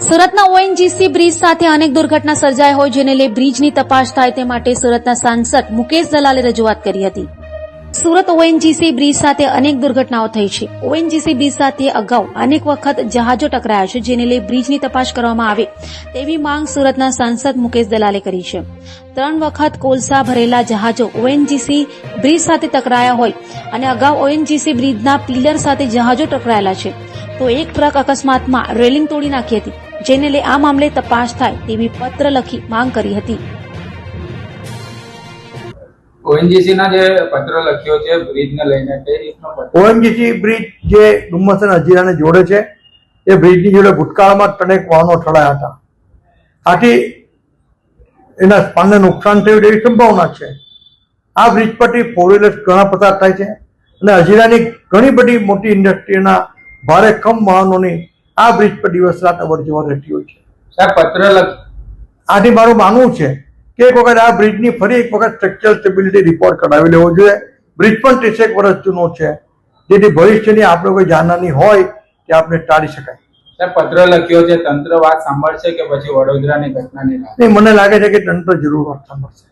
સુરતના ONGC bridge સાથે અનેક દુર્ઘટના સર્જાઈ હોય જેને લઈ બ્રિજની તપાસ થાય તે માટે સુરતના સાંસદ મુકેશ દલાલે રજૂઆત કરી હતી. સુરત ઓએનજીસી બ્રિજ સાથે અનેક દુર્ઘટનાઓ થઈ છે. ઓએનજીસી બ્રિજ સાથે અગાઉ અનેક વખત જહાજો ટકરાયા છે જેને લઈ બ્રિજની તપાસ કરવામાં આવે તેવી માંગ સુરતના સાંસદ મુકેશ દલાલે કરી છે. 3 વખત કોલસા ભરેલા જહાજો ઓએનજીસી બ્રિજ સાથે ટકરાયા હોય અને અગાઉ ઓએનજીસી બ્રિજના પિલર સાથે જહાજો ટકરાયેલા છે તો એક ટ્રક અકસ્માતમાં રેલિંગ તોડી નાખી હતી જેને લઈ આ મામલે તપાસ થાય તેવી પત્ર લખી માંગ કરી હતી. ઓએનજીસી ના જે પત્ર લખ્યો છે બ્રિજ ને લઈને તે રીતનો પત્ર. ઓએનજીસી બ્રિજ જે ડુમ્મસ અને હજીરાને જોડે છે એ બ્રિજની જોડે ભૂતકાળમાં અનેક વાહનો અથડાયા હતા. આથી એના સ્પાનને નુકસાન થયું એવી સંભાવના છે. આ બ્રિજ પરથી ફોર વ્હીલર્સ ઘણા પસાર થાય છે અને હજીરાની ઘણી બધી મોટી ઇન્ડસ્ટ્રીના ભારે કમ વાહનોની આ બ્રિજ પર દિવસ રાત અવર જવર રહેતી હોય છે. સાહેબ પત્ર આથી મારું માનવું છે કે એક વખત આ બ્રિજની ફરી એક વખત સ્ટ્રક્ચરલ સ્ટેબિલિટી રિપોર્ટ કરાવી લેવો જોઈએ. બ્રિજ પણ 30 વર્ષ જૂનો છે જેથી ભવિષ્યની આપણે કોઈ જાનહાની હોય તે આપણે ટાળી શકાય. સાહેબ પત્ર લખ્યો છે, તંત્ર વાત સાંભળશે કે પછી વડોદરાની ઘટનાની રાહ? મને લાગે છે કે તંત્ર જરૂર વાત સાંભળશે.